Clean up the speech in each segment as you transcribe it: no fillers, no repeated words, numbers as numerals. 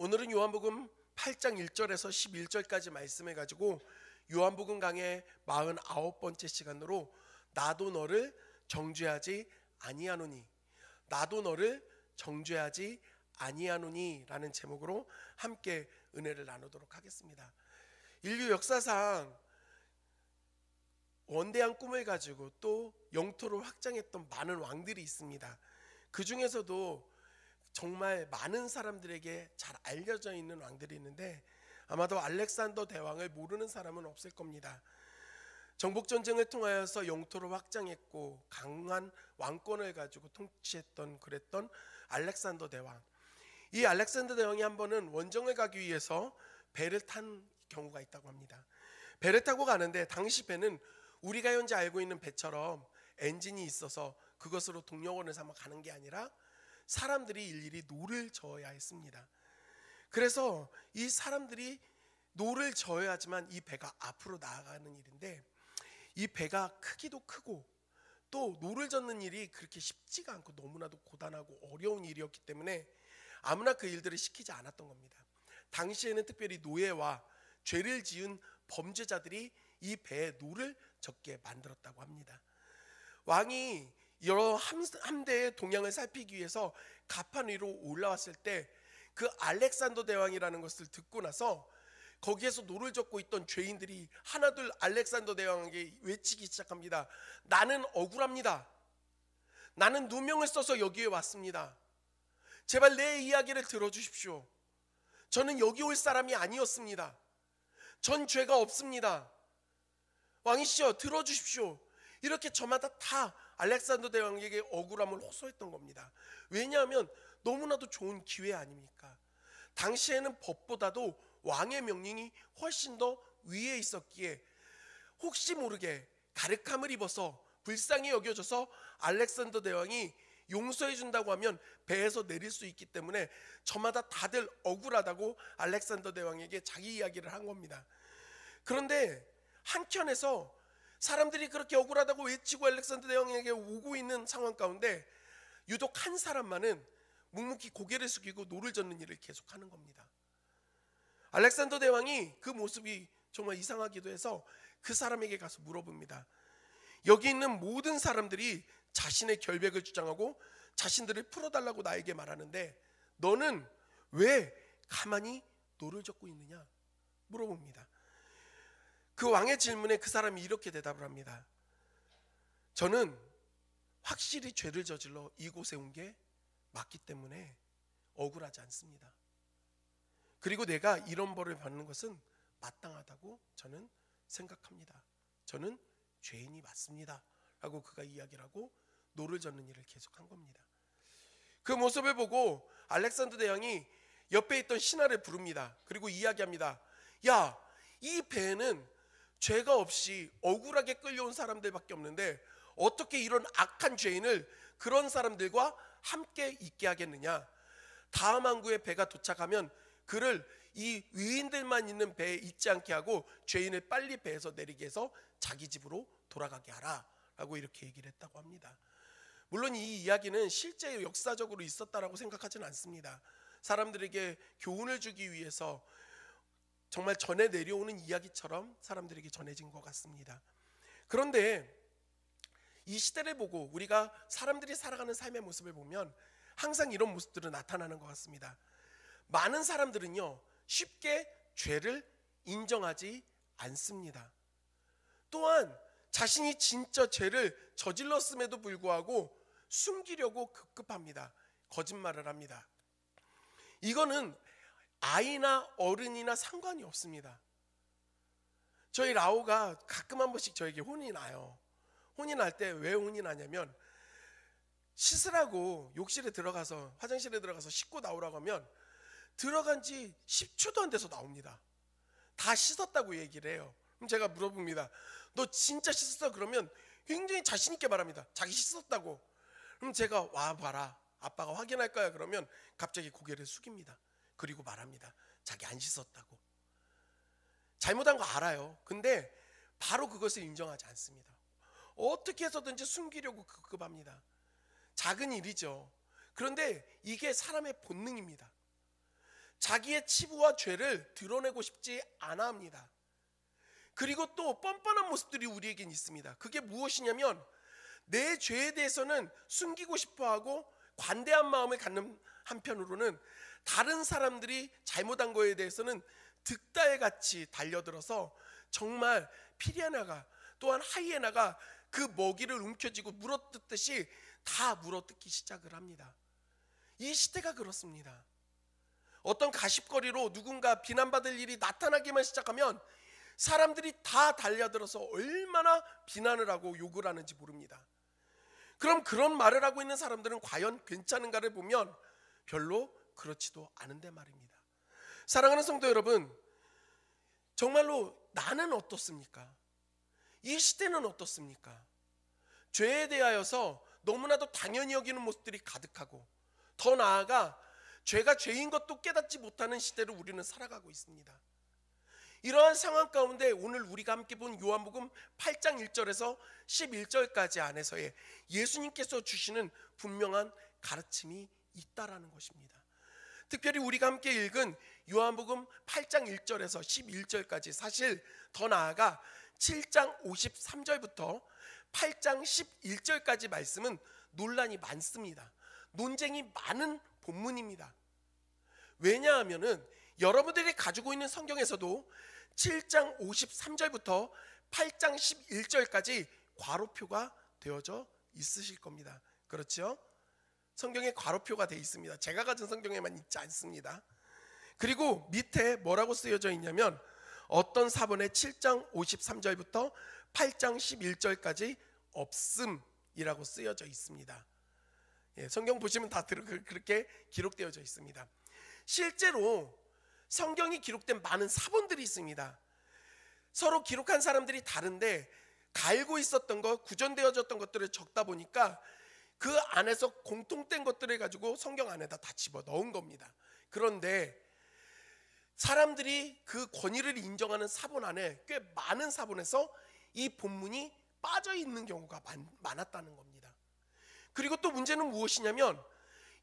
오늘은 요한복음 8장 1절에서 11절까지 말씀해 가지고 요한복음 강의 49번째 시간으로 나도 너를 정죄하지 아니하노니, 나도 너를 정죄하지 아니하노니 라는 제목으로 함께 은혜를 나누도록 하겠습니다. 인류 역사상 원대한 꿈을 가지고 또 영토를 확장했던 많은 왕들이 있습니다. 그 중에서도 정말 많은 사람들에게 잘 알려져 있는 왕들이 있는데 아마도 알렉산더 대왕을 모르는 사람은 없을 겁니다. 정복전쟁을 통하여서 영토를 확장했고 강한 왕권을 가지고 통치했던 그랬던 알렉산더 대왕. 이 알렉산더 대왕이 한 번은 원정을 가기 위해서 배를 탄 경우가 있다고 합니다. 배를 타고 가는데 당시 배는 우리가 현재 알고 있는 배처럼 엔진이 있어서 그것으로 동력원을 삼아 가는 게 아니라 사람들이 일일이 노를 저어야 했습니다. 그래서 이 사람들이 노를 저어야 하지만 이 배가 앞으로 나아가는 일인데 이 배가 크기도 크고 또 노를 젓는 일이 그렇게 쉽지가 않고 너무나도 고단하고 어려운 일이었기 때문에 아무나 그 일들을 시키지 않았던 겁니다. 당시에는 특별히 노예와 죄를 지은 범죄자들이 이 배에 노를 젓게 만들었다고 합니다. 왕이 여러 함대의 동향을 살피기 위해서 가판 위로 올라왔을 때 그 알렉산더 대왕이라는 것을 듣고 나서 거기에서 노를 젓고 있던 죄인들이 하나둘 알렉산더 대왕에게 외치기 시작합니다. 나는 억울합니다. 나는 누명을 써서 여기에 왔습니다. 제발 내 이야기를 들어주십시오. 저는 여기 올 사람이 아니었습니다. 전 죄가 없습니다. 왕이시여 들어주십시오. 이렇게 저마다 다 알렉산더 대왕에게 억울함을 호소했던 겁니다. 왜냐하면 너무나도 좋은 기회 아닙니까? 당시에는 법보다도 왕의 명령이 훨씬 더 위에 있었기에 혹시 모르게 가르캄을 입어서 불쌍히 여겨져서 알렉산더 대왕이 용서해 준다고 하면 배에서 내릴 수 있기 때문에 저마다 다들 억울하다고 알렉산더 대왕에게 자기 이야기를 한 겁니다. 그런데 한켠에서 사람들이 그렇게 억울하다고 외치고 알렉산더 대왕에게 오고 있는 상황 가운데 유독 한 사람만은 묵묵히 고개를 숙이고 노를 젓는 일을 계속하는 겁니다. 알렉산더 대왕이 그 모습이 정말 이상하기도 해서 그 사람에게 가서 물어봅니다. 여기 있는 모든 사람들이 자신의 결백을 주장하고 자신들을 풀어달라고 나에게 말하는데 너는 왜 가만히 노를 젓고 있느냐 물어봅니다. 그 왕의 질문에 그 사람이 이렇게 대답을 합니다. 저는 확실히 죄를 저질러 이곳에 온 게 맞기 때문에 억울하지 않습니다. 그리고 내가 이런 벌을 받는 것은 마땅하다고 저는 생각합니다. 저는 죄인이 맞습니다 라고 그가 이야기를 하고 노를 젓는 일을 계속한 겁니다. 그 모습을 보고 알렉산더 대왕이 옆에 있던 신하를 부릅니다. 그리고 이야기합니다. 야, 이 배에는 죄가 없이 억울하게 끌려온 사람들밖에 없는데 어떻게 이런 악한 죄인을 그런 사람들과 함께 있게 하겠느냐. 다음 항구에 배가 도착하면 그를 이 위인들만 있는 배에 있지 않게 하고 죄인을 빨리 배에서 내리게 해서 자기 집으로 돌아가게 하라 라고 이렇게 얘기를 했다고 합니다. 물론 이 이야기는 실제 역사적으로 있었다라고 생각하지는 않습니다. 사람들에게 교훈을 주기 위해서 정말 전해 내려오는 이야기처럼 사람들에게 전해진 것 같습니다. 그런데 이 시대를 보고 우리가 사람들이 살아가는 삶의 모습을 보면 항상 이런 모습들은 나타나는 것 같습니다. 많은 사람들은요 쉽게 죄를 인정하지 않습니다. 또한 자신이 진짜 죄를 저질렀음에도 불구하고 숨기려고 급급합니다. 거짓말을 합니다. 이거는 아이나 어른이나 상관이 없습니다. 저희 라오가 가끔 한 번씩 저에게 혼이 나요. 혼이 날 때 왜 혼이 나냐면 씻으라고 욕실에 들어가서 화장실에 들어가서 씻고 나오라고 하면 들어간 지 10초도 안 돼서 나옵니다. 다 씻었다고 얘기를 해요. 그럼 제가 물어봅니다. 너 진짜 씻었어? 그러면 굉장히 자신 있게 말합니다. 자기 씻었다고. 그럼 제가 와봐라 아빠가 확인할 거야 그러면 갑자기 고개를 숙입니다. 그리고 말합니다. 자기 안 씻었다고. 잘못한 거 알아요. 근데 바로 그것을 인정하지 않습니다. 어떻게 해서든지 숨기려고 급급합니다. 작은 일이죠. 그런데 이게 사람의 본능입니다. 자기의 치부와 죄를 드러내고 싶지 않아 합니다. 그리고 또 뻔뻔한 모습들이 우리에겐 있습니다. 그게 무엇이냐면 내 죄에 대해서는 숨기고 싶어하고 관대한 마음을 갖는 한편으로는 다른 사람들이 잘못한 거에 대해서는 득달에 같이 달려들어서 정말 피리아나가 또한 하이에나가 그 먹이를 움켜쥐고 물어뜯듯이 다 물어뜯기 시작을 합니다. 이 시대가 그렇습니다. 어떤 가십거리로 누군가 비난받을 일이 나타나기만 시작하면 사람들이 다 달려들어서 얼마나 비난을 하고 욕을 하는지 모릅니다. 그럼 그런 말을 하고 있는 사람들은 과연 괜찮은가를 보면 별로 그렇지도 않은데 말입니다. 사랑하는 성도 여러분, 정말로 나는 어떻습니까? 이 시대는 어떻습니까? 죄에 대하여서 너무나도 당연히 여기는 모습들이 가득하고, 더 나아가 죄가 죄인 것도 깨닫지 못하는 시대를 우리는 살아가고 있습니다. 이러한 상황 가운데 오늘 우리가 함께 본 요한복음 8장 1절에서 11절까지 안에서의 예수님께서 주시는 분명한 가르침이 있다라는 것입니다. 특별히 우리가 함께 읽은 요한복음 8장 1절에서 11절까지, 사실 더 나아가 7장 53절부터 8장 11절까지 말씀은 논란이 많습니다. 논쟁이 많은 본문입니다. 왜냐하면은 여러분들이 가지고 있는 성경에서도 7장 53절부터 8장 11절까지 괄호표가 되어져 있으실 겁니다. 그렇죠? 성경에 괄호표가 되어 있습니다. 제가 가진 성경에만 있지 않습니다. 그리고 밑에 뭐라고 쓰여져 있냐면 어떤 사본에 7장 53절부터 8장 11절까지 없음이라고 쓰여져 있습니다. 성경 보시면 다 그렇게 기록되어져 있습니다. 실제로 성경이 기록된 많은 사본들이 있습니다. 서로 기록한 사람들이 다른데 갈고 있었던 것, 구전되어졌던 것들을 적다 보니까 그 안에서 공통된 것들을 가지고 성경 안에다 다 집어넣은 겁니다. 그런데 사람들이 그 권위를 인정하는 사본 안에 꽤 많은 사본에서 이 본문이 빠져 있는 경우가 많았다는 겁니다. 그리고 또 문제는 무엇이냐면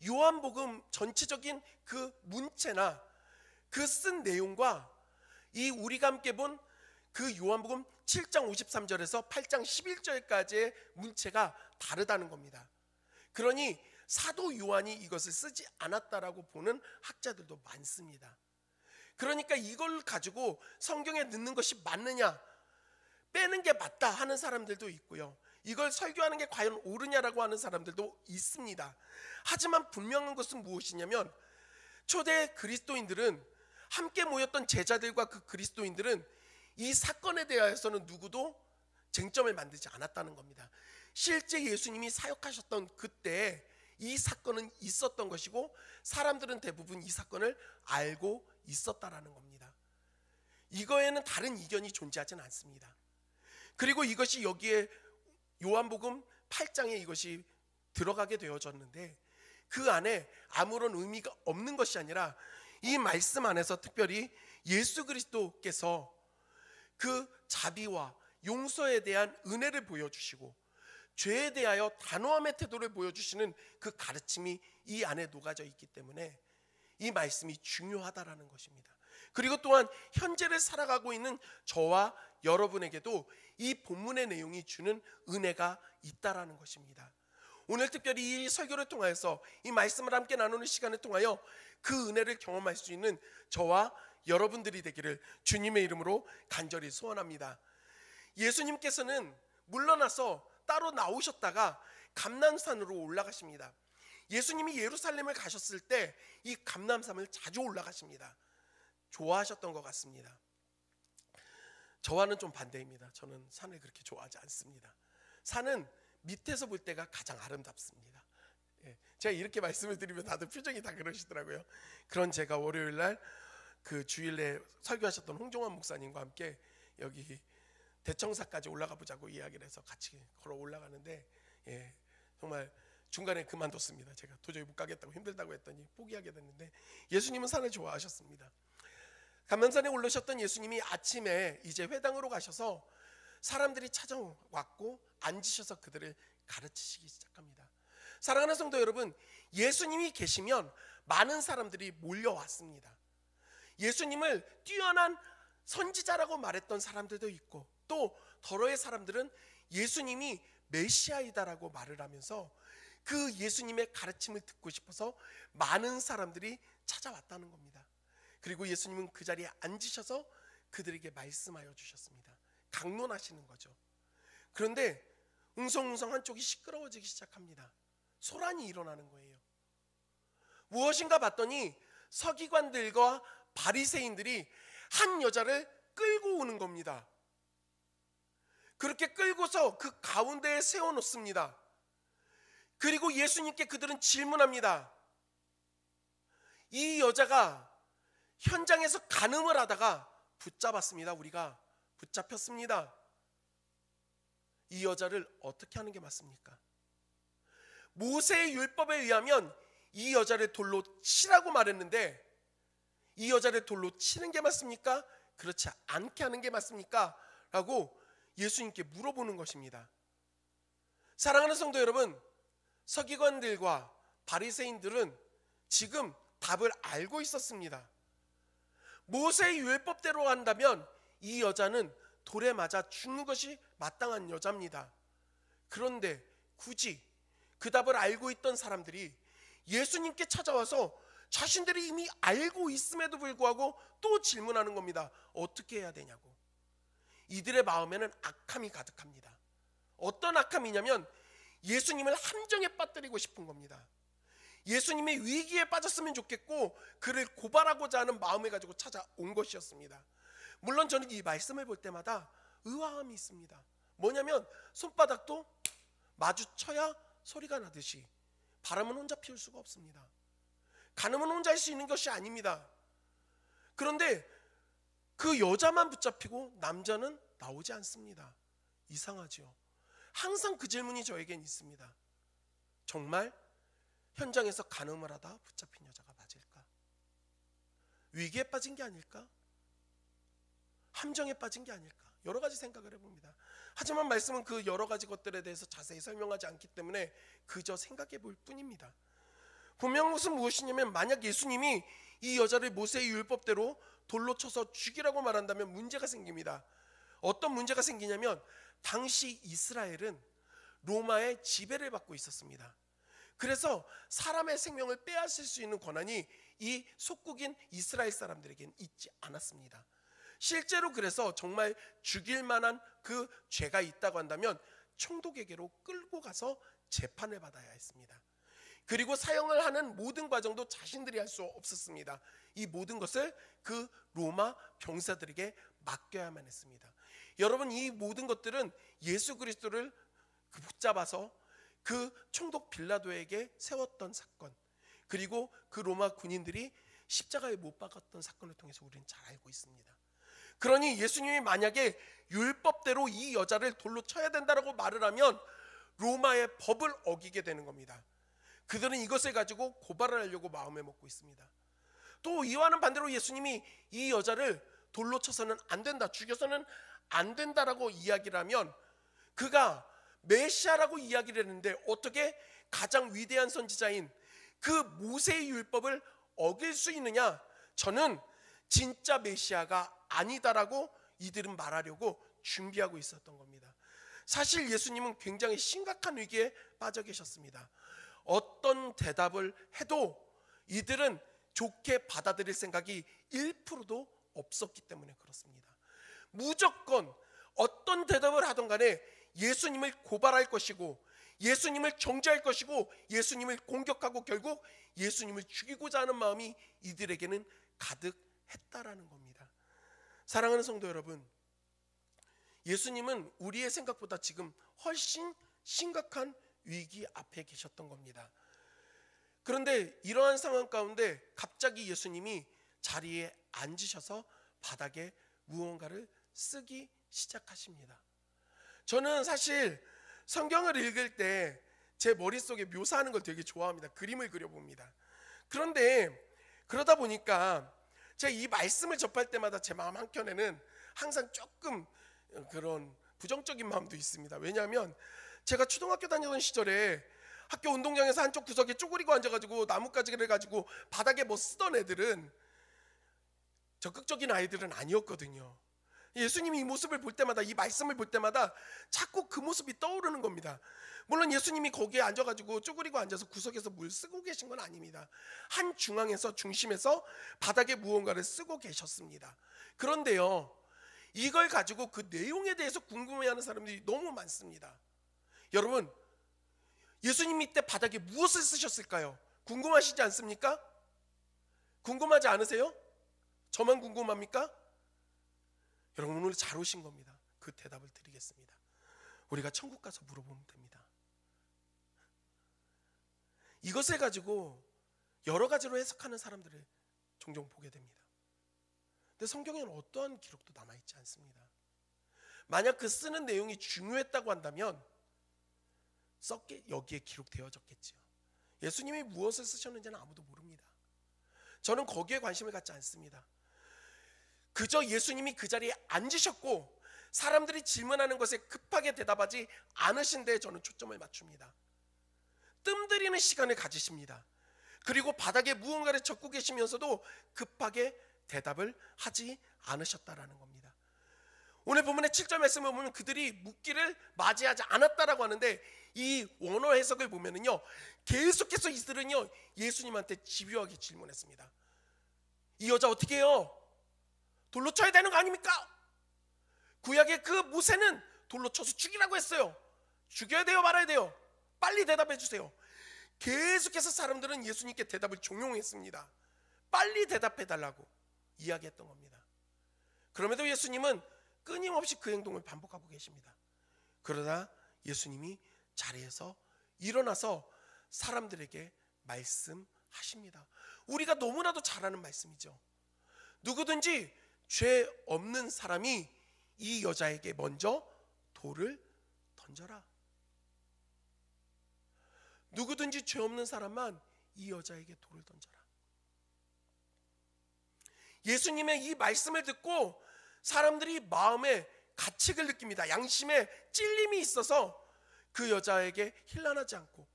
요한복음 전체적인 그 문체나 그 쓴 내용과 이 우리가 함께 본 그 요한복음 7장 53절에서 8장 11절까지의 문체가 다르다는 겁니다. 그러니 사도 요한이 이것을 쓰지 않았다라고 보는 학자들도 많습니다. 그러니까 이걸 가지고 성경에 넣는 것이 맞느냐, 빼는 게 맞다 하는 사람들도 있고요. 이걸 설교하는 게 과연 옳으냐라고 하는 사람들도 있습니다. 하지만 분명한 것은 무엇이냐면 초대 그리스도인들은, 함께 모였던 제자들과 그 그리스도인들은 이 사건에 대해서는 누구도 쟁점을 만들지 않았다는 겁니다. 실제 예수님이 사역하셨던 그때 이 사건은 있었던 것이고 사람들은 대부분 이 사건을 알고 있었다라는 겁니다. 이거에는 다른 이견이 존재하지는 않습니다. 그리고 이것이 여기에 요한복음 8장에 이것이 들어가게 되어졌는데 그 안에 아무런 의미가 없는 것이 아니라 이 말씀 안에서 특별히 예수 그리스도께서 그 자비와 용서에 대한 은혜를 보여주시고 죄에 대하여 단호함의 태도를 보여주시는 그 가르침이 이 안에 녹아져 있기 때문에 이 말씀이 중요하다라는 것입니다. 그리고 또한 현재를 살아가고 있는 저와 여러분에게도 이 본문의 내용이 주는 은혜가 있다라는 것입니다. 오늘 특별히 이 설교를 통하여서 이 말씀을 함께 나누는 시간을 통하여 그 은혜를 경험할 수 있는 저와 여러분들이 되기를 주님의 이름으로 간절히 소원합니다. 예수님께서는 물러나서 따로 나오셨다가 감람산으로 올라가십니다. 예수님이 예루살렘을 가셨을 때 이 감람산을 자주 올라가십니다. 좋아하셨던 것 같습니다. 저와는 좀 반대입니다. 저는 산을 그렇게 좋아하지 않습니다. 산은 밑에서 볼 때가 가장 아름답습니다. 제가 이렇게 말씀을 드리면 다들 표정이 다 그러시더라고요. 그런 제가 월요일 날 그 주일에 설교하셨던 홍종환 목사님과 함께 여기 대청사까지 올라가 보자고 이야기를 해서 같이 걸어 올라가는데 정말 중간에 그만뒀습니다. 제가 도저히 못 가겠다고 힘들다고 했더니 포기하게 됐는데 예수님은 산을 좋아하셨습니다. 감람산에 올라오셨던 예수님이 아침에 이제 회당으로 가셔서 사람들이 찾아왔고 앉으셔서 그들을 가르치시기 시작합니다. 사랑하는 성도 여러분, 예수님이 계시면 많은 사람들이 몰려왔습니다. 예수님을 뛰어난 선지자라고 말했던 사람들도 있고, 또 더러의 사람들은 예수님이 메시아이다라고 말을 하면서 그 예수님의 가르침을 듣고 싶어서 많은 사람들이 찾아왔다는 겁니다. 그리고 예수님은 그 자리에 앉으셔서 그들에게 말씀하여 주셨습니다. 강론하시는 거죠. 그런데 웅성웅성 한쪽이 시끄러워지기 시작합니다. 소란이 일어나는 거예요. 무엇인가 봤더니 서기관들과 바리새인들이 한 여자를 끌고 오는 겁니다. 그렇게 끌고서 그 가운데에 세워놓습니다. 그리고 예수님께 그들은 질문합니다. 이 여자가 현장에서 간음을 하다가 붙잡았습니다. 우리가 붙잡혔습니다. 이 여자를 어떻게 하는 게 맞습니까? 모세의 율법에 의하면 이 여자를 돌로 치라고 말했는데, 이 여자를 돌로 치는 게 맞습니까? 그렇지 않게 하는 게 맞습니까? 라고 예수님께 물어보는 것입니다. 사랑하는 성도 여러분, 서기관들과 바리새인들은 지금 답을 알고 있었습니다. 모세의 율법대로 한다면 이 여자는 돌에 맞아 죽는 것이 마땅한 여자입니다. 그런데 굳이 그 답을 알고 있던 사람들이 예수님께 찾아와서 자신들이 이미 알고 있음에도 불구하고 또 질문하는 겁니다. 어떻게 해야 되냐고. 이들의 마음에는 악함이 가득합니다. 어떤 악함이냐면 예수님을 함정에 빠뜨리고 싶은 겁니다. 예수님이 위기에 빠졌으면 좋겠고 그를 고발하고자 하는 마음을 가지고 찾아온 것이었습니다. 물론 저는 이 말씀을 볼 때마다 의아함이 있습니다. 뭐냐면 손바닥도 마주쳐야 소리가 나듯이 바람은 혼자 피울 수가 없습니다. 간음은 혼자 할 수 있는 것이 아닙니다. 그런데 그 여자만 붙잡히고 남자는 나오지 않습니다. 이상하죠. 항상 그 질문이 저에겐 있습니다. 정말 현장에서 간음을 하다 붙잡힌 여자가 맞을까? 위기에 빠진 게 아닐까? 함정에 빠진 게 아닐까? 여러 가지 생각을 해봅니다. 하지만 말씀은 그 여러 가지 것들에 대해서 자세히 설명하지 않기 때문에 그저 생각해 볼 뿐입니다. 분명한 것은 무엇이냐면, 만약 예수님이 이 여자를 모세의 율법대로 돌로 쳐서 죽이라고 말한다면 문제가 생깁니다. 어떤 문제가 생기냐면, 당시 이스라엘은 로마의 지배를 받고 있었습니다. 그래서 사람의 생명을 빼앗을 수 있는 권한이 이 속국인 이스라엘 사람들에게는 있지 않았습니다. 실제로 그래서 정말 죽일 만한 그 죄가 있다고 한다면 총독에게로 끌고 가서 재판을 받아야 했습니다. 그리고 사형을 하는 모든 과정도 자신들이 할 수 없었습니다. 이 모든 것을 그 로마 병사들에게 맡겨야만 했습니다. 여러분, 이 모든 것들은 예수 그리스도를 붙잡아서 그 총독 빌라도에게 세웠던 사건, 그리고 그 로마 군인들이 십자가에 못 박았던 사건을 통해서 우리는 잘 알고 있습니다. 그러니 예수님이 만약에 율법대로 이 여자를 돌로 쳐야 된다라고 말을 하면 로마의 법을 어기게 되는 겁니다. 그들은 이것을 가지고 고발을 하려고 마음을 먹고 있습니다. 또 이와는 반대로 예수님이 이 여자를 돌로 쳐서는 안 된다, 죽여서는 안 된다라고 이야기를 하면 그가 메시아라고 이야기를 했는데 어떻게 가장 위대한 선지자인 그 모세의 율법을 어길 수 있느냐? 저는 진짜 메시아가 아니다라고 이들은 말하려고 준비하고 있었던 겁니다. 사실 예수님은 굉장히 심각한 위기에 빠져 계셨습니다. 어떤 대답을 해도 이들은 좋게 받아들일 생각이 1%도 없었기 때문에 그렇습니다. 무조건 어떤 대답을 하던 간에 예수님을 고발할 것이고 예수님을 정죄할 것이고 예수님을 공격하고 결국 예수님을 죽이고자 하는 마음이 이들에게는 가득했다라는 겁니다. 사랑하는 성도 여러분, 예수님은 우리의 생각보다 지금 훨씬 심각한 위기 앞에 계셨던 겁니다. 그런데 이러한 상황 가운데 갑자기 예수님이 자리에 앉으셔서 바닥에 무언가를 쓰기 시작하십니다. 저는 사실 성경을 읽을 때 제 머릿속에 묘사하는 걸 되게 좋아합니다. 그림을 그려봅니다. 그런데 그러다 보니까 제가 이 말씀을 접할 때마다 제 마음 한켠에는 항상 조금 그런 부정적인 마음도 있습니다. 왜냐하면 제가 초등학교 다니던 시절에 학교 운동장에서 한쪽 구석에 쪼그리고 앉아가지고 나뭇가지를 가지고 바닥에 뭐 쓰던 애들은 적극적인 아이들은 아니었거든요. 예수님이 이 모습을 볼 때마다, 이 말씀을 볼 때마다 자꾸 그 모습이 떠오르는 겁니다. 물론 예수님이 거기에 앉아가지고 쪼그리고 앉아서 구석에서 물 쓰고 계신 건 아닙니다. 한 중심에서 바닥에 무언가를 쓰고 계셨습니다. 그런데요, 이걸 가지고 그 내용에 대해서 궁금해하는 사람들이 너무 많습니다. 여러분, 예수님이 때 바닥에 무엇을 쓰셨을까요? 궁금하시지 않습니까? 궁금하지 않으세요? 저만 궁금합니까? 여러분, 오늘 잘 오신 겁니다. 그 대답을 드리겠습니다. 우리가 천국 가서 물어보면 됩니다. 이것을 가지고 여러 가지로 해석하는 사람들을 종종 보게 됩니다. 근데 성경에는 어떠한 기록도 남아있지 않습니다. 만약 그 쓰는 내용이 중요했다고 한다면 여기에 기록되어졌겠죠. 예수님이 무엇을 쓰셨는지는 아무도 모릅니다. 저는 거기에 관심을 갖지 않습니다. 그저 예수님이 그 자리에 앉으셨고 사람들이 질문하는 것에 급하게 대답하지 않으신 데에 저는 초점을 맞춥니다. 뜸들이는 시간을 가지십니다. 그리고 바닥에 무언가를 적고 계시면서도 급하게 대답을 하지 않으셨다라는 겁니다. 오늘 본문의 7절 말씀을 보면 그들이 묻기를 맞이하지 않았다라고 하는데, 이 원어 해석을 보면은요, 계속해서 이들은요 예수님한테 집요하게 질문했습니다. 이 여자 어떻게 해요? 돌로 쳐야 되는 거 아닙니까? 구약의 그 모세는 돌로 쳐서 죽이라고 했어요. 죽여야 돼요, 말아야 돼요? 빨리 대답해 주세요. 계속해서 사람들은 예수님께 대답을 종용했습니다. 빨리 대답해 달라고 이야기했던 겁니다. 그럼에도 예수님은 끊임없이 그 행동을 반복하고 계십니다. 그러다 예수님이 자리에서 일어나서 사람들에게 말씀하십니다. 우리가 너무나도 잘 아는 말씀이죠. 누구든지 죄 없는 사람이 이 여자에게 먼저 돌을 던져라. 누구든지 죄 없는 사람만 이 여자에게 돌을 던져라. 예수님의 이 말씀을 듣고 사람들이 마음에 가책을 느낍니다. 양심에 찔림이 있어서 그 여자에게 힐난하지 않고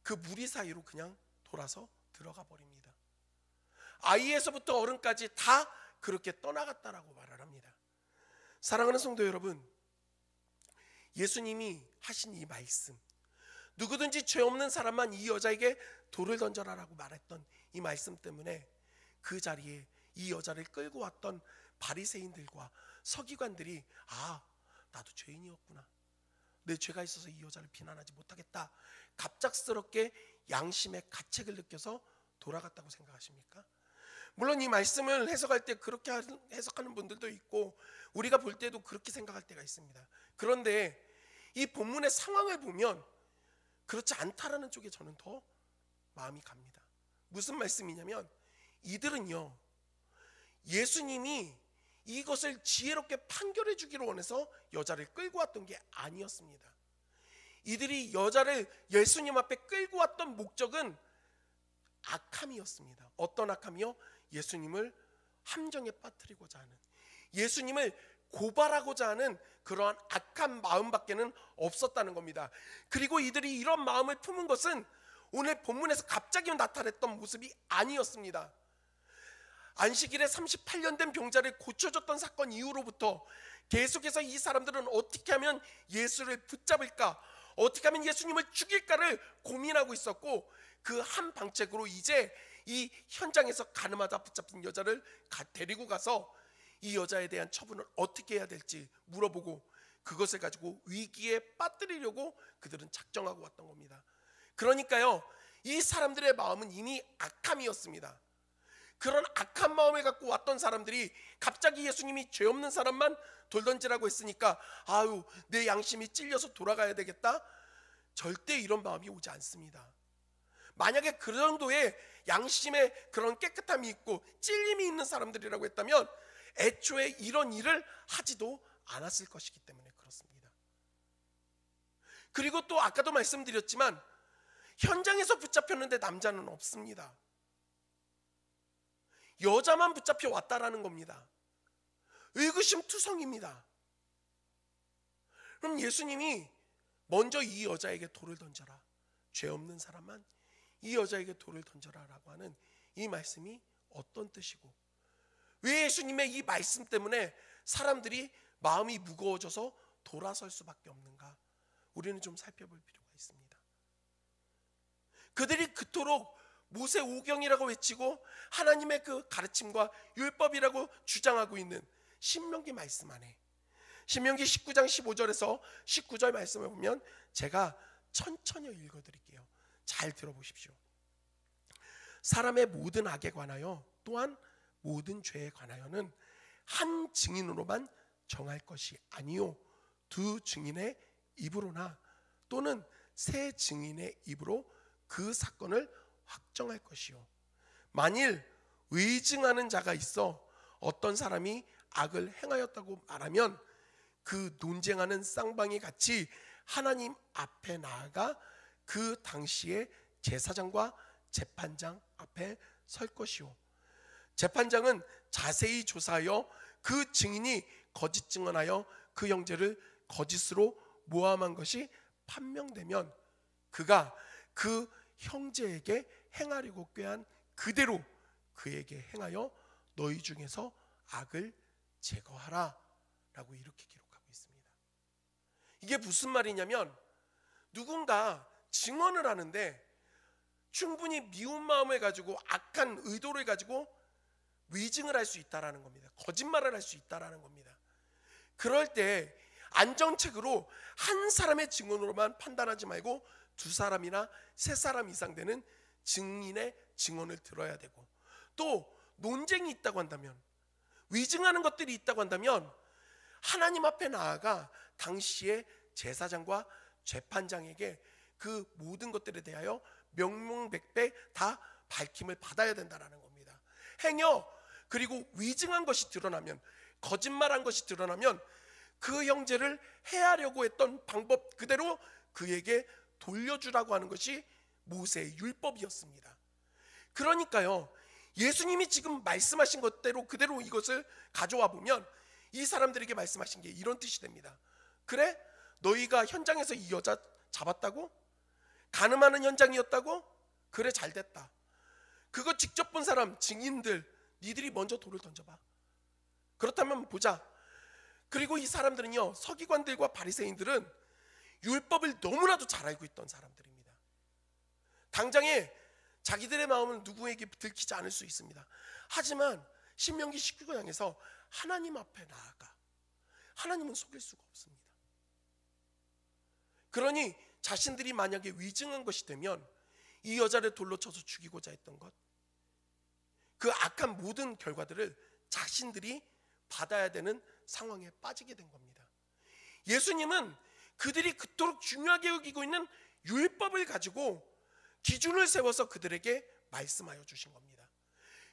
그 무리 사이로 그냥 돌아서 들어가 버립니다. 아이에서부터 어른까지 다 그렇게 떠나갔다라고 말을 합니다. 사랑하는 성도 여러분, 예수님이 하신 이 말씀, 누구든지 죄 없는 사람만 이 여자에게 돌을 던져라라고 말했던 이 말씀 때문에 그 자리에 이 여자를 끌고 왔던 바리새인들과 서기관들이, 아, 나도 죄인이었구나, 내 죄가 있어서 이 여자를 비난하지 못하겠다, 갑작스럽게 양심의 가책을 느껴서 돌아갔다고 생각하십니까? 물론 이 말씀을 해석할 때 그렇게 해석하는 분들도 있고 우리가 볼 때도 그렇게 생각할 때가 있습니다. 그런데 이 본문의 상황을 보면 그렇지 않다라는 쪽에 저는 더 마음이 갑니다. 무슨 말씀이냐면, 이들은요, 예수님이 이것을 지혜롭게 판결해 주기를 원해서 여자를 끌고 왔던 게 아니었습니다. 이들이 여자를 예수님 앞에 끌고 왔던 목적은 악함이었습니다. 어떤 악함이요? 예수님을 함정에 빠뜨리고자 하는, 예수님을 고발하고자 하는 그러한 악한 마음밖에는 없었다는 겁니다. 그리고 이들이 이런 마음을 품은 것은 오늘 본문에서 갑자기 나타났던 모습이 아니었습니다. 안식일에 38년 된 병자를 고쳐줬던 사건 이후로부터 계속해서 이 사람들은 어떻게 하면 예수를 붙잡을까, 어떻게 하면 예수님을 죽일까를 고민하고 있었고, 그 한 방책으로 이제 이 현장에서 가늠하다 붙잡힌 여자를 데리고 가서 이 여자에 대한 처분을 어떻게 해야 될지 물어보고 그것을 가지고 위기에 빠뜨리려고 그들은 작정하고 왔던 겁니다. 그러니까요, 이 사람들의 마음은 이미 악함이었습니다. 그런 악한 마음을 갖고 왔던 사람들이 갑자기 예수님이 죄 없는 사람만 돌 던지라고 했으니까, 아유, 내 양심이 찔려서 돌아가야 되겠다, 절대 이런 마음이 오지 않습니다. 만약에 그 정도의 양심의 그런 깨끗함이 있고 찔림이 있는 사람들이라고 했다면 애초에 이런 일을 하지도 않았을 것이기 때문에 그렇습니다. 그리고 또 아까도 말씀드렸지만 현장에서 붙잡혔는데 남자는 없습니다. 여자만 붙잡혀 왔다라는 겁니다. 의구심투성입니다. 그럼 예수님이 먼저 이 여자에게 돌을 던져라, 죄 없는 사람만 이 여자에게 돌을 던져라 라고 하는 이 말씀이 어떤 뜻이고 왜 예수님의 이 말씀 때문에 사람들이 마음이 무거워져서 돌아설 수밖에 없는가? 우리는 좀 살펴볼 필요가 있습니다. 그들이 그토록 모세 오경이라고 외치고 하나님의 그 가르침과 율법이라고 주장하고 있는 신명기 말씀 안에, 신명기 19장 15절에서 19절 말씀을 보면 제가 천천히 읽어드릴게요. 잘 들어보십시오. 사람의 모든 악에 관하여 또한 모든 죄에 관하여는 한 증인으로만 정할 것이 아니요 두 증인의 입으로나 또는 세 증인의 입으로 그 사건을 확정할 것이요 만일 의증하는 자가 있어 어떤 사람이 악을 행하였다고 말하면 그 논쟁하는 쌍방이 같이 하나님 앞에 나아가 그 당시에 제사장과 재판장 앞에 설 것이요 재판장은 자세히 조사하여 그 증인이 거짓 증언하여 그 형제를 거짓으로 모함한 것이 판명되면 그가 그 형제에게 행하려고 꾀한 그대로 그에게 행하여 너희 중에서 악을 제거하라 라고 이렇게 기록하고 있습니다. 이게 무슨 말이냐면 누군가 증언을 하는데 충분히 미운 마음을 가지고 악한 의도를 가지고 위증을 할 수 있다라는 겁니다. 거짓말을 할 수 있다라는 겁니다. 그럴 때 안정책으로 한 사람의 증언으로만 판단하지 말고 두 사람이나 세 사람 이상 되는 증인의 증언을 들어야 되고 또 논쟁이 있다고 한다면 위증하는 것들이 있다고 한다면 하나님 앞에 나아가 당시의 제사장과 재판장에게 그 모든 것들에 대하여 명명백백 다 밝힘을 받아야 된다는 겁니다. 행여 그리고 위증한 것이 드러나면 거짓말한 것이 드러나면 그 형제를 해하려고 했던 방법 그대로 그에게 돌려주라고 하는 것이 모세의 율법이었습니다. 그러니까요 예수님이 지금 말씀하신 것대로 그대로 이것을 가져와 보면 이 사람들에게 말씀하신 게 이런 뜻이 됩니다. 그래? 너희가 현장에서 이 여자 잡았다고? 간음하는 현장이었다고? 그래 잘됐다. 그거 직접 본 사람 증인들 니들이 먼저 돌을 던져봐. 그렇다면 보자. 그리고 이 사람들은요 서기관들과 바리새인들은 율법을 너무나도 잘 알고 있던 사람들입니다. 당장에 자기들의 마음은 누구에게 들키지 않을 수 있습니다. 하지만 신명기 19장에서 하나님 앞에 나아가 하나님은 속일 수가 없습니다. 그러니 자신들이 만약에 위증한 것이 되면 이 여자를 돌로 쳐서 죽이고자 했던 것, 그 악한 모든 결과들을 자신들이 받아야 되는 상황에 빠지게 된 겁니다. 예수님은 그들이 그토록 중요하게 여기고 있는 율법을 가지고 기준을 세워서 그들에게 말씀하여 주신 겁니다.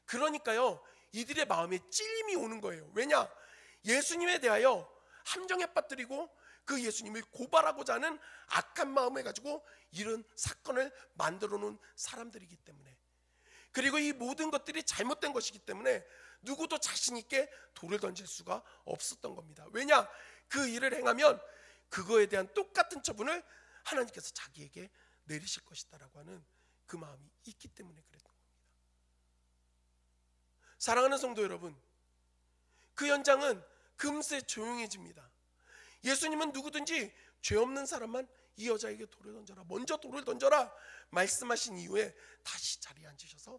그러니까요 이들의 마음에 찔림이 오는 거예요. 왜냐? 예수님에 대하여 함정에 빠뜨리고 그 예수님을 고발하고자 하는 악한 마음을 가지고 이런 사건을 만들어 놓은 사람들이기 때문에, 그리고 이 모든 것들이 잘못된 것이기 때문에 누구도 자신 있게 돌을 던질 수가 없었던 겁니다. 왜냐? 그 일을 행하면 그거에 대한 똑같은 처분을 하나님께서 자기에게 내리실 것이다라고 하는 그 마음이 있기 때문에 그랬던 겁니다. 사랑하는 성도 여러분, 그 현장은 금세 조용해집니다. 예수님은 누구든지 죄 없는 사람만 이 여자에게 돌을 던져라, 먼저 돌을 던져라 말씀하신 이후에 다시 자리에 앉으셔서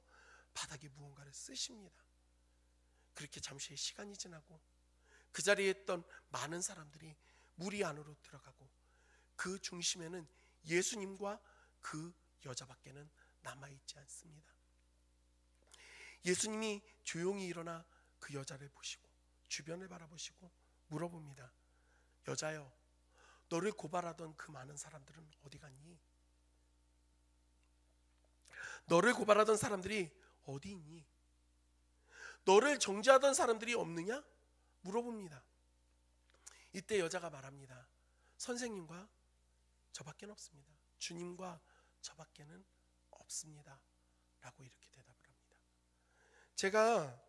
바닥에 무언가를 쓰십니다. 그렇게 잠시의 시간이 지나고 그 자리에 있던 많은 사람들이 무리 안으로 들어가고 그 중심에는 예수님과 그 여자밖에는 남아있지 않습니다. 예수님이 조용히 일어나 그 여자를 보시고 주변을 바라보시고 물어봅니다. 여자여, 너를 고발하던 그 많은 사람들은 어디 갔니? 너를 고발하던 사람들이 어디 있니? 너를 정죄하던 사람들이 없느냐? 물어봅니다. 이때 여자가 말합니다. 선생님과 저밖에는 없습니다. 주님과 저밖에는 없습니다 라고 이렇게 대답을 합니다. 제가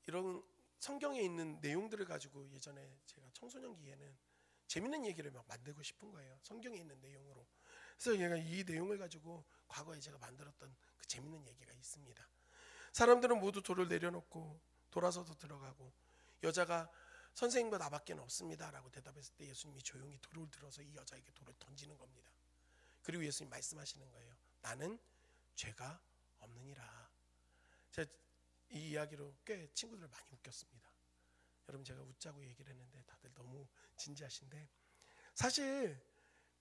이런 성경에 있는 내용들을 가지고 예전에 제가 청소년기에는 재밌는 얘기를 막 만들고 싶은 거예요. 성경에 있는 내용으로. 그래서 제가 이 내용을 가지고 과거에 제가 만들었던 그 재밌는 얘기가 있습니다. 사람들은 모두 돌을 내려놓고 돌아서서 들어가고 여자가 선생님과 나밖에 없습니다 라고 대답했을 때 예수님이 조용히 돌을 들어서 이 여자에게 돌을 던지는 겁니다. 그리고 예수님 말씀하시는 거예요. 나는 죄가 없느니라. 제가 이 이야기로 꽤 친구들을 많이 웃겼습니다. 여러분, 제가 웃자고 얘기를 했는데 다들 너무 진지하신데, 사실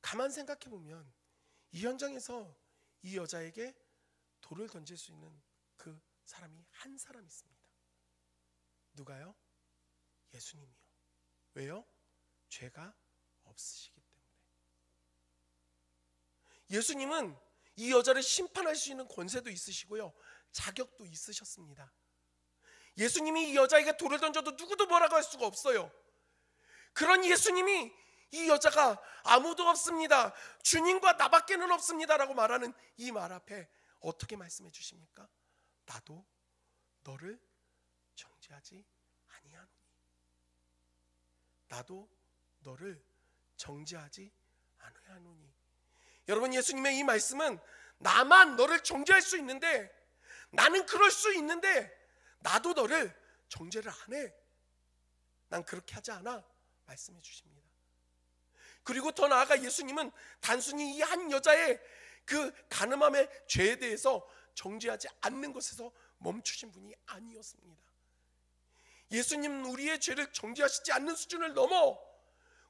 가만 생각해 보면 이 현장에서 이 여자에게 돌을 던질 수 있는 그 사람이 한 사람 있습니다. 누가요? 예수님이요. 왜요? 죄가 없으시기 때문에. 예수님은 이 여자를 심판할 수 있는 권세도 있으시고요, 자격도 있으셨습니다. 예수님이 이 여자에게 돌을 던져도 누구도 뭐라고 할 수가 없어요. 그런 예수님이 이 여자가 아무도 없습니다, 주님과 나밖에는 없습니다 라고 말하는 이 말 앞에 어떻게 말씀해 주십니까? 나도 너를 정죄하지 아니하노니. 나도 너를 정죄하지 아니하노니. 여러분, 예수님의 이 말씀은 나만 너를 정죄할 수 있는데, 나는 그럴 수 있는데 나도 너를 정죄를 안 해. 난 그렇게 하지 않아 말씀해 주십니다. 그리고 더 나아가 예수님은 단순히 이 한 여자의 그 간음함의 죄에 대해서 정죄하지 않는 것에서 멈추신 분이 아니었습니다. 예수님은 우리의 죄를 정죄하시지 않는 수준을 넘어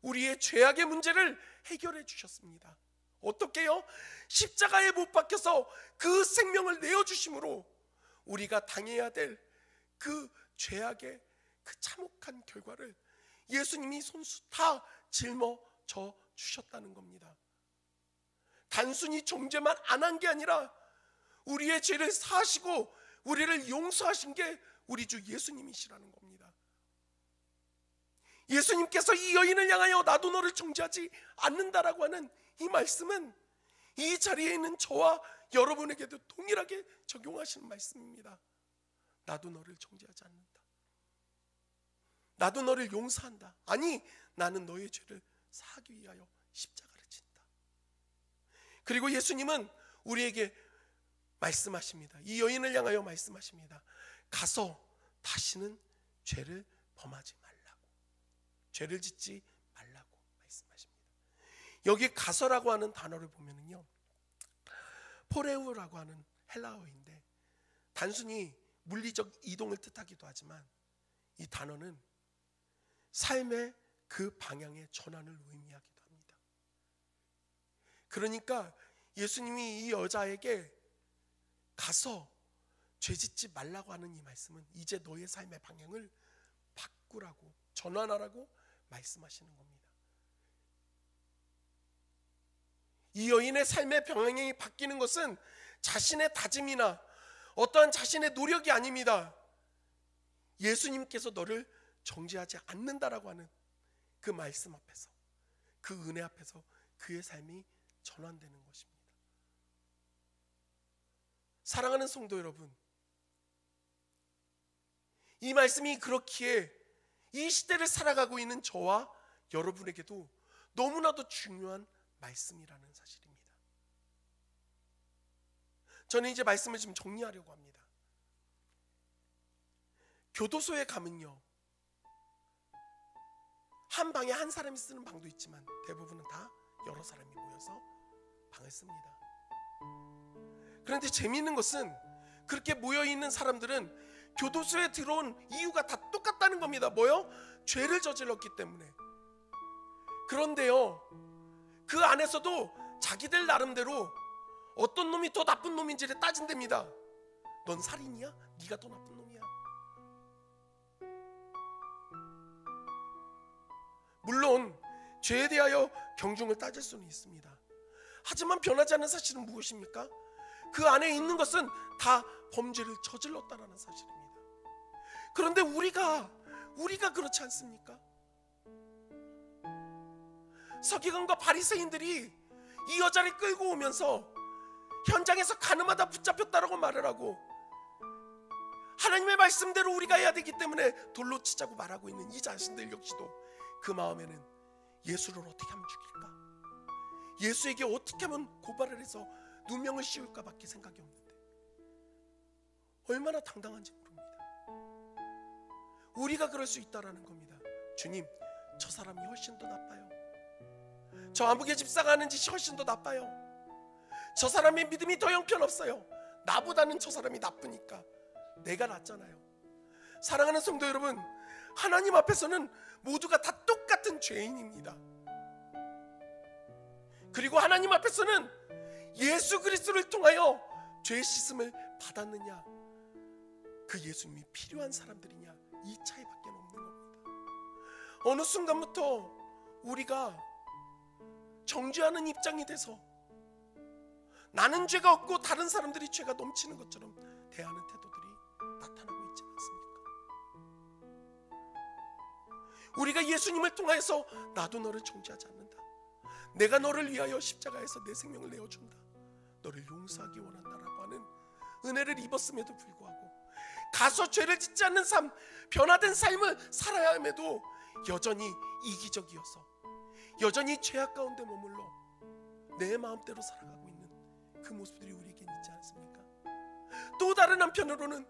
우리의 죄악의 문제를 해결해 주셨습니다. 어떻게요? 십자가에 못 박혀서 그 생명을 내어주심으로 우리가 당해야 될 그 죄악의 그 참혹한 결과를 예수님이 손수 다 짊어져 주셨다는 겁니다. 단순히 정죄만 안 한 게 아니라 우리의 죄를 사하시고 우리를 용서하신 게 우리 주 예수님이시라는 겁니다. 예수님께서 이 여인을 향하여 나도 너를 정죄하지 않는다라고 하는 이 말씀은 이 자리에 있는 저와 여러분에게도 동일하게 적용하시는 말씀입니다. 나도 너를 정죄하지 않는다. 나도 너를 용서한다. 아니, 나는 너의 죄를 사하기 위하여 십자가를 진다. 그리고 예수님은 우리에게 말씀하십니다. 이 여인을 향하여 말씀하십니다. 가서 다시는 죄를 범하지 말라고, 죄를 짓지 말라고 말씀하십니다. 여기 가서라고 하는 단어를 보면은요, 포레우라고 하는 헬라어인데 단순히 물리적 이동을 뜻하기도 하지만 이 단어는 삶의 그 방향의 전환을 의미하기도 합니다. 그러니까 예수님이 이 여자에게 가서 죄짓지 말라고 하는 이 말씀은 이제 너의 삶의 방향을 바꾸라고, 전환하라고 말씀하시는 겁니다. 이 여인의 삶의 방향이 바뀌는 것은 자신의 다짐이나 어떠한 자신의 노력이 아닙니다. 예수님께서 너를 정죄하지 않는다라고 하는 그 말씀 앞에서, 그 은혜 앞에서 그의 삶이 전환되는 것입니다. 사랑하는 성도 여러분, 이 말씀이 그렇기에 이 시대를 살아가고 있는 저와 여러분에게도 너무나도 중요한 말씀이라는 사실입니다. 저는 이제 말씀을 좀 정리하려고 합니다. 교도소에 가면요, 한 방에 한 사람이 쓰는 방도 있지만 대부분은 다 여러 사람이 모여서 방을 씁니다. 그런데 재미있는 것은 그렇게 모여있는 사람들은 교도소에 들어온 이유가 다 똑같다는 겁니다. 뭐요? 죄를 저질렀기 때문에. 그런데요, 그 안에서도 자기들 나름대로 어떤 놈이 더 나쁜 놈인지를 따진답니다. 넌 살인이야? 네가 더 나쁜 놈이야. 물론 죄에 대하여 경중을 따질 수는 있습니다. 하지만 변하지 않는 사실은 무엇입니까? 그 안에 있는 것은 다 범죄를 저질렀다라는 사실입니다. 그런데 우리가 그렇지 않습니까? 서기관과 바리새인들이 이 여자를 끌고 오면서 현장에서 가늠하다 붙잡혔다라고 말을 하고, 하나님의 말씀대로 우리가 해야 되기 때문에 돌로 치자고 말하고 있는 이 자신들 역시도 그 마음에는 예수를 어떻게 하면 죽일까, 예수에게 어떻게 하면 고발을 해서 누명을 씌울까 밖에 생각이 없는데 얼마나 당당한지 모릅니다. 우리가 그럴 수 있다라는 겁니다. 주님, 저 사람이 훨씬 더 나빠요. 저 아무개 집사가 하는 짓이 훨씬 더 나빠요. 저 사람의 믿음이 더 형편없어요. 나보다는 저 사람이 나쁘니까 내가 낫잖아요. 사랑하는 성도 여러분, 하나님 앞에서는 모두가 다 똑같은 죄인입니다. 그리고 하나님 앞에서는 예수 그리스도를 통하여 죄 씻음을 받았느냐, 그 예수님이 필요한 사람들이냐, 이 차이밖에 없는 겁니다. 어느 순간부터 우리가 정죄하는 입장이 돼서 나는 죄가 없고 다른 사람들이 죄가 넘치는 것처럼 대하는 태도들이 나타나고 있지 않습니까? 우리가 예수님을 통하여서 나도 너를 정죄하지 않는다, 내가 너를 위하여 십자가에서 내 생명을 내어준다, 너를 용서하기 원한다라고 하는 은혜를 입었음에도 불구하고 가서 죄를 짓지 않는 삶, 변화된 삶을 살아야 함에도 여전히 이기적이어서 여전히 죄악 가운데 머물러 내 마음대로 살아가고 있는 그 모습들이 우리에게 있지 않습니까? 또 다른 한편으로는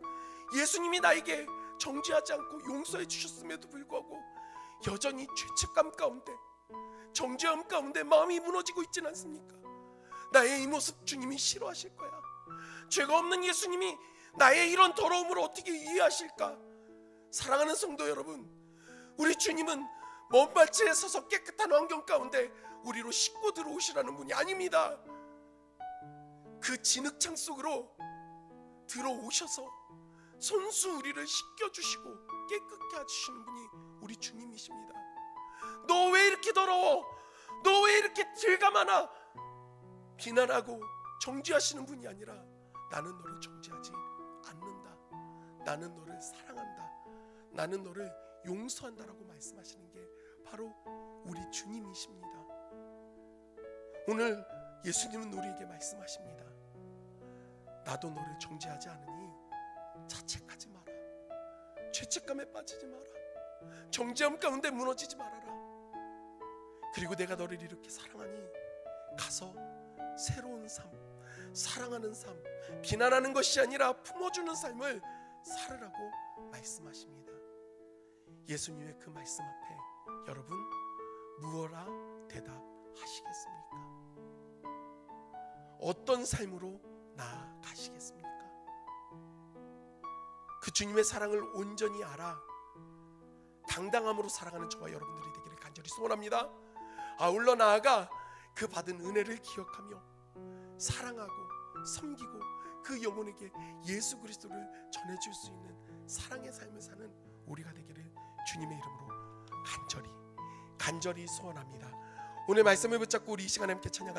예수님이 나에게 정죄하지 않고 용서해 주셨음에도 불구하고 여전히 죄책감 가운데, 정죄함 가운데 마음이 무너지고 있지는 않습니까? 나의 이 모습 주님이 싫어하실 거야. 죄가 없는 예수님이 나의 이런 더러움을 어떻게 이해하실까? 사랑하는 성도 여러분, 우리 주님은 먼 발치에 서서 깨끗한 환경 가운데 우리로 씻고 들어오시라는 분이 아닙니다. 그 진흙창 속으로 들어오셔서 손수 우리를 씻겨주시고 깨끗게 해주시는 분이 우리 주님이십니다. 너 왜 이렇게 더러워? 너 왜 이렇게 죄가 많아? 비난하고 정죄하시는 분이 아니라 나는 너를 정죄하지 않는다, 나는 너를 사랑한다, 나는 너를 용서한다라고 말씀하시는 게 바로 우리 주님이십니다. 오늘 예수님은 우리에게 말씀하십니다. 나도 너를 정죄하지 않으니 자책하지 마라, 죄책감에 빠지지 마라, 정죄함 가운데 무너지지 말아라. 그리고 내가 너를 이렇게 사랑하니 가서 새로운 삶, 사랑하는 삶, 비난하는 것이 아니라 품어주는 삶을 살으라고 말씀하십니다. 예수님의 그 말씀 앞에 여러분 무엇라 대답하시겠습니까? 어떤 삶으로 나아가시겠습니까? 그 주님의 사랑을 온전히 알아 당당함으로 살아가는 저와 여러분들이 되기를 간절히 소원합니다. 아울러 나아가 그 받은 은혜를 기억하며 사랑하고 섬기고 그 영혼에게 예수 그리스도를 전해줄 수 있는 사랑의 삶을 사는 우리가 되기를 주님의 이름으로 간절히 소원합니다. 오늘 말씀을 붙잡고 우리 이 시간에 함께 찬양할